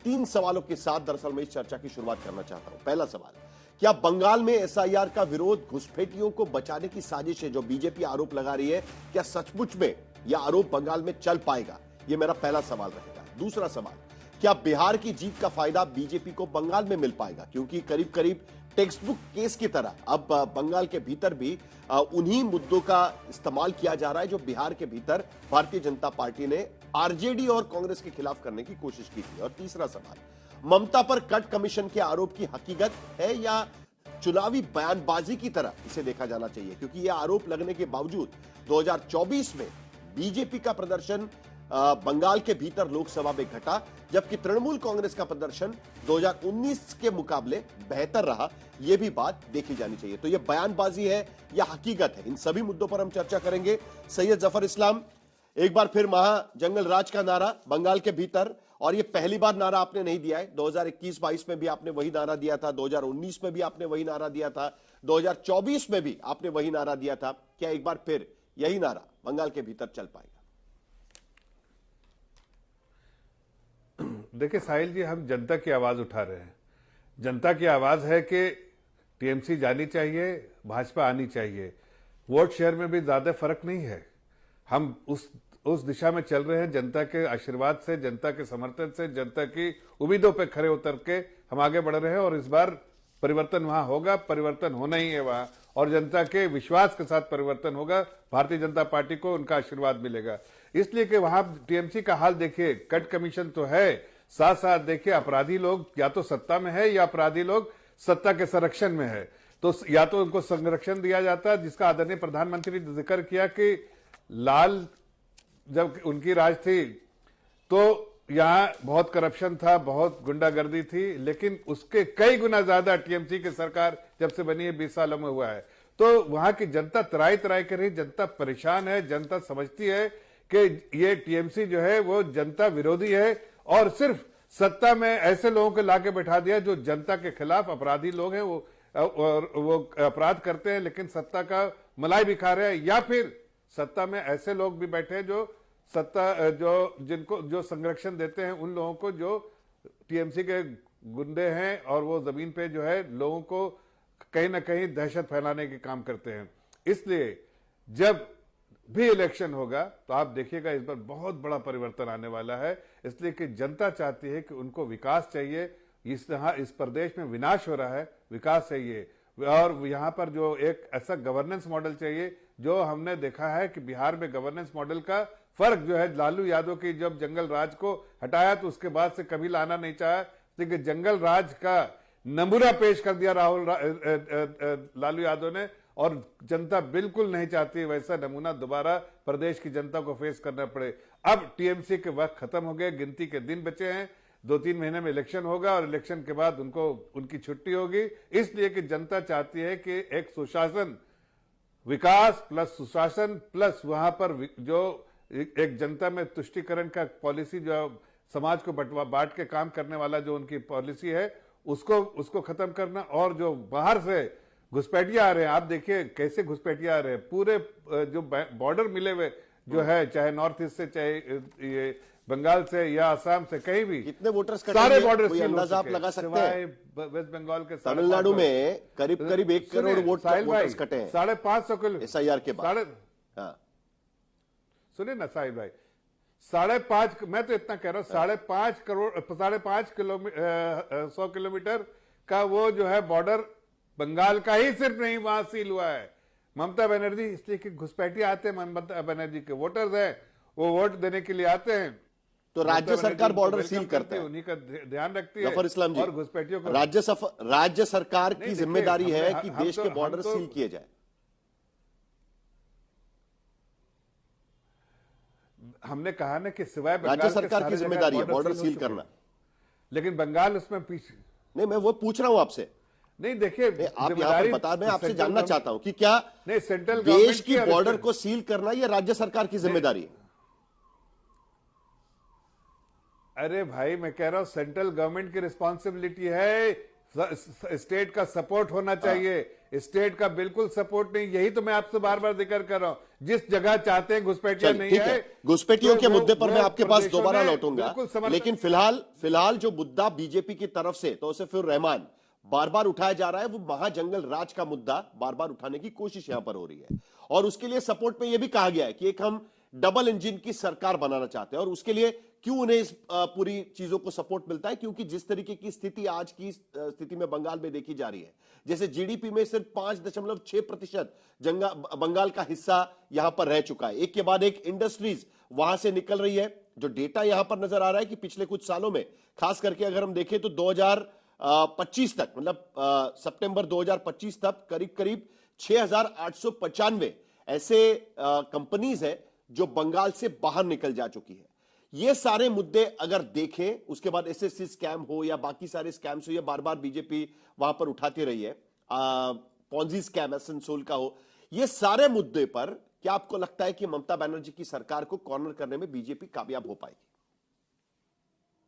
तीन सवालों के साथ दरअसल मैं इस चर्चा की शुरुआत करना चाहता हूं। पहला सवाल, क्या बंगाल में एसआईआर का विरोध घुसपैठियों को बचाने की साजिश है, जो बीजेपी आरोप लगा रही है? क्या सचमुच में यह आरोप बंगाल में चल पाएगा? यह मेरा पहला सवाल रहेगा। दूसरा सवाल, क्या बिहार की जीत का फायदा बीजेपी को बंगाल में मिल पाएगा? क्योंकि करीब करीब टेक्स्ट बुक केस की तरह अब बंगाल के भीतर भी उन्हीं मुद्दों का इस्तेमाल किया जा रहा है जो बिहार के भीतर भारतीय जनता पार्टी ने आरजेडी और कांग्रेस के खिलाफ करने की कोशिश की थी। और तीसरा सवाल, ममता पर कट कमीशन के आरोप की हकीकत है या चुनावी बयानबाजी की तरह इसे देखा जाना चाहिए? क्योंकि यह आरोप लगने के बावजूद 2024 में बीजेपी का प्रदर्शन बंगाल के भीतर लोकसभा में घटा, जबकि तृणमूल कांग्रेस का प्रदर्शन 2019 के मुकाबले बेहतर रहा। यह भी बात देखी जानी चाहिए। तो यह बयानबाजी है या हकीकत है? इन सभी मुद्दों पर हम चर्चा करेंगे। सैयद जफर इस्लाम, एक बार फिर महाजंगल राज का नारा बंगाल के भीतर, और यह पहली बार नारा आपने नहीं दिया है। 2021-22 में भी आपने वही नारा दिया था, 2019 में भी आपने वही नारा दिया था, 2024 में भी आपने वही नारा दिया था। क्या एक बार फिर यही नारा बंगाल के भीतर चल पाएगा? देखिए साहिल जी, हम जनता की आवाज उठा रहे हैं। जनता की आवाज है कि टीएमसी जानी चाहिए, भाजपा आनी चाहिए। वोट शेयर में भी ज्यादा फर्क नहीं है। हम उस दिशा में चल रहे हैं। जनता के आशीर्वाद से, जनता के समर्थन से, जनता की उम्मीदों पे खरे उतर के हम आगे बढ़ रहे हैं। और इस बार परिवर्तन वहां होगा, परिवर्तन होना ही है वहां, और जनता के विश्वास के साथ परिवर्तन होगा। भारतीय जनता पार्टी को उनका आशीर्वाद मिलेगा। इसलिए कि वहां टीएमसी का हाल देखिए, कट कमीशन तो है, साथ साथ देखिए अपराधी लोग या तो सत्ता में है या अपराधी लोग सत्ता के संरक्षण में है। तो या तो उनको संरक्षण दिया जाता है, जिसका आदरणीय प्रधानमंत्री ने जिक्र किया कि लाल जब उनकी राज थी तो यहां बहुत करप्शन था, बहुत गुंडागर्दी थी, लेकिन उसके कई गुना ज्यादा टीएमसी की सरकार जब से बनी है 20 सालों में हुआ है। तो वहां की जनता त्राई त्राई कर रही, जनता परेशान है। जनता समझती है कि ये टीएमसी जो है वो जनता विरोधी है, और सिर्फ सत्ता में ऐसे लोगों को लाके बैठा दिया जो जनता के खिलाफ अपराधी लोग हैं, वो अपराध करते हैं लेकिन सत्ता का मलाई भी खा रहे हैं, या फिर सत्ता में ऐसे लोग भी बैठे हैं जो सत्ता जिनको जो संरक्षण देते हैं उन लोगों को जो टीएमसी के गुंडे हैं, और वो जमीन पे जो है लोगों को कहीं ना कहीं दहशत फैलाने के काम करते हैं। इसलिए जब भी इलेक्शन होगा तो आप देखिएगा इस बार बहुत बड़ा परिवर्तन आने वाला है। इसलिए कि जनता चाहती है कि उनको विकास चाहिए। इस प्रदेश में विनाश हो रहा है, विकास चाहिए। और यहां पर जो एक ऐसा गवर्नेंस मॉडल चाहिए, जो हमने देखा है कि बिहार में गवर्नेंस मॉडल का फर्क जो है, लालू यादव की जब जंगल राज को हटाया तो उसके बाद से कभी लाना नहीं चाहा, लेकिन जंगल राज का नमूना पेश कर दिया लालू यादव ने, और जनता बिल्कुल नहीं चाहती वैसा नमूना दोबारा प्रदेश की जनता को फेस करना पड़े। अब टीएमसी के वक्त खत्म हो गए, गिनती के दिन बचे हैं। 2-3 महीने में इलेक्शन होगा और इलेक्शन के बाद उनकी छुट्टी होगी। इसलिए कि जनता चाहती है कि एक सुशासन, विकास प्लस सुशासन प्लस वहां पर जो एक जनता में तुष्टिकरण का पॉलिसी, जो समाज को बांट के काम करने वाला जो उनकी पॉलिसी है, उसको खत्म करना। और जो बाहर से घुसपैठिया आ रहे हैं, आप देखिए कैसे घुसपैठिया आ रहे हैं। पूरे जो बॉर्डर मिले हुए जो है, चाहे नॉर्थ ईस्ट से, चाहे ये बंगाल से या असम से, कहीं भी कितने वोटर्स सारे बॉर्डर सील हो चुके हैं। आप लगा सकते हैं वेस्ट बंगाल के तमिलनाडु में करीब 1 करोड़ वोटर्स कटे हैं 550 किलो एसआईआर के बाद। सुनिए ना साहिब भाई, 5.5, मैं तो इतना कह रहा हूं, 5.5 किलोमीटर का वो जो है बॉर्डर बंगाल का ही सिर्फ नहीं वहां सील हुआ है। ममता बनर्जी, इसलिए कि घुसपैठिए आते हैं, ममता बनर्जी के वोटर्स हैं, वो वोट देने के लिए आते हैं। तो राज्य सरकार बॉर्डर सील करते हैं, उन्हीं का ध्यान रखती है। जफर इस्लाम जी, और घुसपैठियों को राज्य सरकार की जिम्मेदारी है कि देश के बॉर्डर सील किए जाए। हमने कहा ना कि सिवाय राज्य सरकार की जिम्मेदारी है बॉर्डर सील करना, लेकिन बंगाल उसमें पीछे नहीं। मैं वो पूछ रहा हूं आपसे। नहीं देखिए, आप यहाँ पर बता, मैं आपसे जानना चाहता हूं कि क्या नहीं सेंट्रल देश की बॉर्डर को सील करना ये राज्य सरकार की जिम्मेदारी है? अरे भाई, मैं कह रहा हूं सेंट्रल गवर्नमेंट की रिस्पॉन्सिबिलिटी है, स्टेट का सपोर्ट होना चाहिए। स्टेट का बिल्कुल सपोर्ट नहीं। यही तो मैं आपसे बार बार जिक्र कर रहा हूं, जिस जगह चाहते हैं घुसपैठिया नहीं ठीक है। घुसपैठियों तो के मुद्दे पर मैं वो आपके पास प्रदेशों दोबारा ने लौटूंगा, बिल्कुल समर्थन लेकिन फिलहाल जो मुद्दा बीजेपी की तरफ से तौसीफुर रहमान बार बार उठाया जा रहा है, वो महाजंगल राज का मुद्दा बार बार उठाने की कोशिश यहां पर हो रही है। और उसके लिए सपोर्ट में यह भी कहा गया है कि एक हम डबल इंजन की सरकार बनाना चाहते हैं। और उसके लिए क्यों उन्हें इस पूरी चीजों को सपोर्ट मिलता है, क्योंकि जिस तरीके की स्थिति आज की स्थिति में बंगाल में देखी जा रही है, जैसे जीडीपी में सिर्फ 5.6% बंगाल का हिस्सा यहां पर रह चुका है। एक के बाद एक इंडस्ट्रीज वहां से निकल रही है। जो डेटा यहां पर नजर आ रहा है कि पिछले कुछ सालों में, खास करके अगर हम देखें तो 2025 तक, मतलब सितंबर 2025 तक करीब करीब 6,895 ऐसे कंपनीज है जो बंगाल से बाहर निकल जा चुकी है। ये सारे मुद्दे अगर देखें, उसके बाद एसएससी स्कैम हो या बाकी सारे स्कैम्स हो, ये बार बार बीजेपी वहां पर उठाती रही है, पॉन्जी स्कैम एसेंसोल का हो, ये सारे मुद्दे पर क्या आपको लगता है कि ममता बनर्जी की सरकार को कॉर्नर करने में बीजेपी कामयाब हो पाएगी?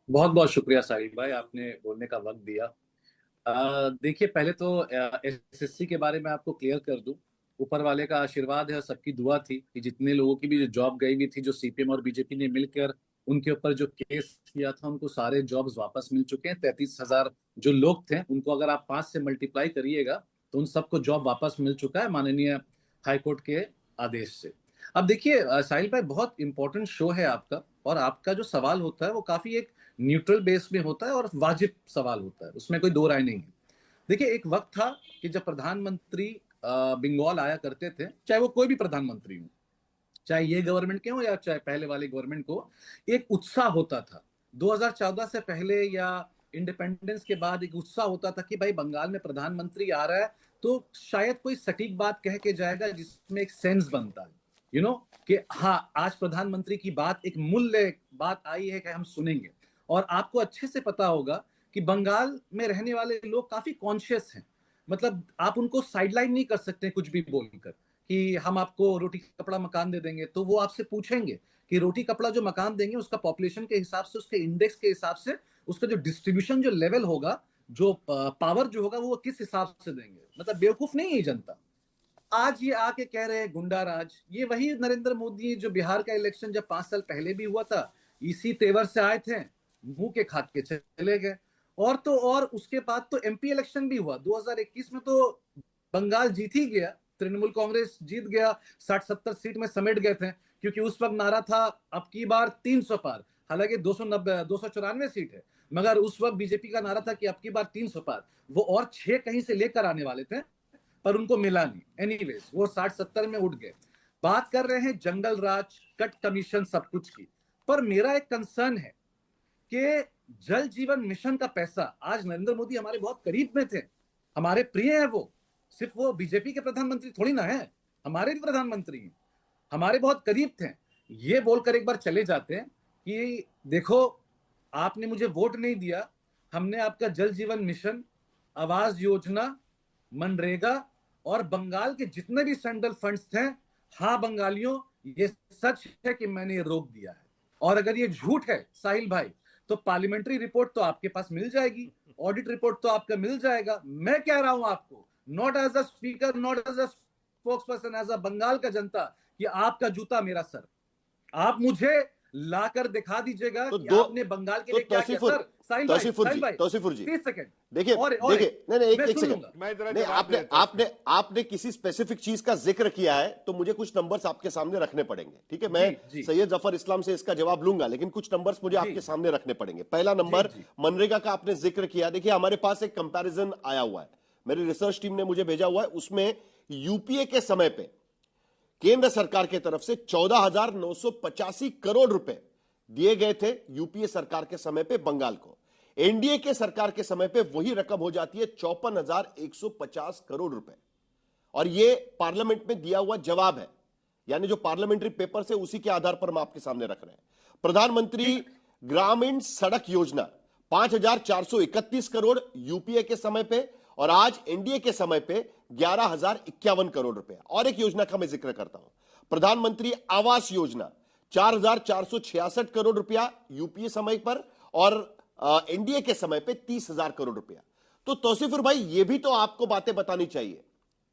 बहुत बहुत शुक्रिया साहिल भाई, आपने बोलने का वक्त दिया। देखिए, पहले तो एसएससी के बारे में आपको क्लियर कर दूं। ऊपर वाले का आशीर्वाद है, सबकी दुआ थी कि जितने लोगों की भी जो जॉब गई हुई थी, जो सीपीएम और बीजेपी ने मिलकर उनके ऊपर जो केस किया था, उनको सारे जॉब्स वापस मिल चुके हैं। 33,000 जो लोग थे, उनको अगर आप 5 से मल्टीप्लाई करिएगा तो उन सबको जॉब वापस मिल चुका है माननीय हाईकोर्ट के आदेश से। अब देखिए साहिल भाई, बहुत इंपॉर्टेंट शो है आपका, और आपका जो सवाल होता है वो काफी एक न्यूट्रल बेस में होता है और वाजिब सवाल होता है, उसमें कोई दो राय नहीं है। देखिए, एक वक्त था कि जब प्रधानमंत्री बंगाल आया करते थे, चाहे वो कोई भी प्रधानमंत्री हो, चाहे ये गवर्नमेंट के हो या चाहे पहले वाले गवर्नमेंट को, एक उत्साह होता था। 2014 से पहले या इंडिपेंडेंस के बाद एक उत्साह होता था कि भाई बंगाल में प्रधानमंत्री आ रहा है तो शायद कोई सटीक बात कह के जाएगा जिसमें एक सेंस बनता है, कि हाँ, आज प्रधानमंत्री की बात, एक मूल्य बात आई है कि हम सुनेंगे। और आपको अच्छे से पता होगा कि बंगाल में रहने वाले लोग काफी कॉन्शियस हैं। मतलब आप उनको साइडलाइन नहीं कर सकते कुछ भी बोलकर कि हम आपको रोटी कपड़ा मकान दे देंगे। तो वो आपसे पूछेंगे कि रोटी कपड़ा जो मकान देंगे उसका पॉपुलेशन के हिसाब से, उसके इंडेक्स के हिसाब से, उसका जो डिस्ट्रीब्यूशन जो लेवल होगा, जो पावर जो होगा, वो किस हिसाब से देंगे। मतलब बेवकूफ नहीं है जनता। आज ये आके कह रहे हैं गुंडा राज। ये वही नरेंद्र मोदी जो बिहार का इलेक्शन जब 5 साल पहले भी हुआ था, इसी तेवर से आए थे, मुंह के खा के चले गए। और तो और उसके बाद तो एमपी इलेक्शन भी हुआ 2021 में, तो बंगाल जीत ही गया, तृणमूल कांग्रेस जीत गया, 60-70 सीट में समेट गए थे, क्योंकि उस वक्त नारा था अब की बार 300 पार। हालांकि 294 सीट है, मगर उस वक्त बीजेपी का नारा था कि अब की बार 300 पार। वो और 6 कहीं से लेकर आने वाले थे, पर उनको मिला नहीं। एनीवेज, वो 60-70 में उठ गए। बात कर रहे हैं जंगल राज, कट कमीशन, सब कुछ की। पर मेरा एक कंसर्न है कि जल जीवन मिशन का पैसा, आज नरेंद्र मोदी हमारे बहुत करीब में थे, हमारे प्रिय हैं वो, सिर्फ वो बीजेपी के प्रधानमंत्री थोड़ी ना है, हमारे भी प्रधानमंत्री हैं, हमारे बहुत करीब थे। ये बोलकर एक बार चले जाते हैं कि देखो, आपने मुझे वोट नहीं दिया, हमने आपका जल जीवन मिशन, आवास योजना, मनरेगा और बंगाल के जितने भी सेंट्रल फंड्स थे, हाँ बंगालियों, ये सच है कि मैंने ये रोक दिया है। और अगर ये झूठ है साहिल भाई, तो पार्लियामेंट्री रिपोर्ट तो आपके पास मिल जाएगी, ऑडिट रिपोर्ट तो आपका मिल जाएगा। मैं कह रहा हूं आपको, not as a speaker, not as a spokesperson, as a Bengal का जनता, कि आपका जूता मेरा सर। आप मुझे लाकर दिखा दीजिएगा कि आपने बंगाल के लिए क्या किया। सर तौसीफुर जी 30 सेकंड देखिए, नहीं, एक सेकंड नहीं, आपने किसी स्पेसिफिक चीज का जिक्र किया है, तो मुझे कुछ नंबर्स आपके सामने रखने पड़ेंगे। ठीक है, मैं सैयद जफर इस्लाम से इसका जवाब लूंगा, लेकिन कुछ नंबर्स मुझे आपके सामने रखने पड़ेंगे। पहला नंबर, मनरेगा का आपने जिक्र किया। देखिए, हमारे पास एक कंपैरिजन आया हुआ है, मेरी रिसर्च टीम ने मुझे भेजा हुआ है। उसमें यूपीए के समय पे केंद्र सरकार की तरफ से 14,985 करोड़ रुपए दिए गए थे यूपीए सरकार के समय पे बंगाल को। एनडीए के सरकार के समय पे वही रकम हो जाती है 54,150 करोड़ रुपए। और ये पार्लियामेंट में दिया हुआ जवाब है, यानी जो पार्लियामेंट्री पेपर से उसी के आधार पर हम आपके सामने रख रहे हैं। प्रधानमंत्री ग्रामीण सड़क योजना 5,431 करोड़ यूपीए के समय पे, और आज एनडीए के समय पे 11,051 करोड़ रुपए। और एक योजना का मैं जिक्र करता हूं, प्रधानमंत्री आवास योजना 4,466 करोड़ रुपया यूपीए समय पर, और एनडीए के समय पे 30,000 करोड़ रुपया। तो तौसीफुर भाई, ये भी तो आपको बातें बतानी चाहिए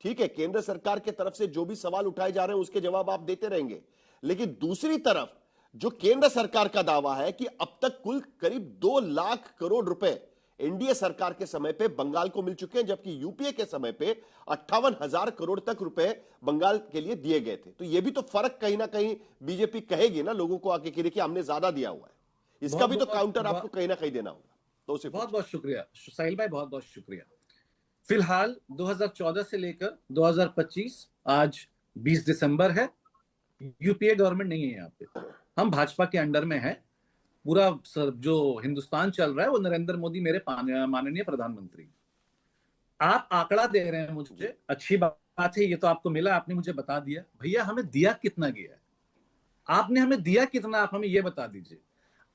ठीक है, केंद्र सरकार के तरफ से जो भी सवाल उठाए जा रहे हैं उसके जवाब आप देते रहेंगे, लेकिन दूसरी तरफ जो केंद्र सरकार का दावा है कि अब तक कुल करीब 2 लाख करोड़ रुपए एनडीए सरकार के समय पे बंगाल को मिल चुके हैं, जबकि यूपीए के समय पे 58,000 करोड़ तक रुपए बंगाल के लिए दिए गए थे। तो ये भी तो फर्क कहीं ना कहीं बीजेपी कहेगी ना लोगों को आके कि देखिए हमने ज्यादा दिया हुआ है, इसका भी तो काउंटर आपको कहीं ना कहीं देना होगा। तो उसे बहुत बहुत शुक्रिया साहिल भाई, बहुत बहुत शुक्रिया। फिलहाल 2014 से लेकर 2025 आज 20 दिसंबर है, यूपीए गवर्नमेंट नहीं है यहाँ पे, हम भाजपा के अंडर में है। पूरा जो हिंदुस्तान चल रहा है वो नरेंद्र मोदी मेरे माननीय प्रधानमंत्री। आप आंकड़ा दे रहे हैं मुझे, अच्छी बात है, ये तो आपको मिला, आपने मुझे बता दिया। भैया हमें दिया कितना गया है, आपने हमें दिया कितना, आप हमें ये बता दीजिए।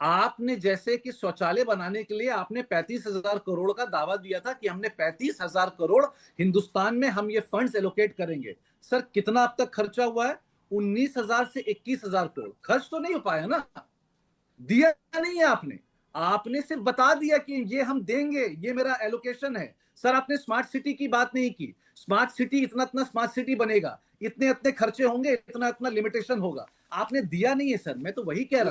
आपने जैसे कि शौचालय बनाने के लिए आपने 35,000 करोड़ का दावा दिया था कि हमने 35,000 करोड़ हिंदुस्तान में हम ये फंड्स एलोकेट करेंगे। सर कितना अब तक खर्चा हुआ है? 19,000 से 21,000 करोड़। खर्च तो नहीं हो पाया ना, दिया नहीं है आपने, आपने सिर्फ बता दिया कि ये हम देंगे, ये मेरा एलोकेशन है। सर आपने स्मार्ट सिटी की बात नहीं की, स्मार्ट सिटी इतना इतना स्मार्ट सिटी बनेगा, इतने इतने खर्चे होंगे, इतना इतना लिमिटेशन होगा, आपने दिया नहीं है। सर मैं तो वही कह रहा हूं।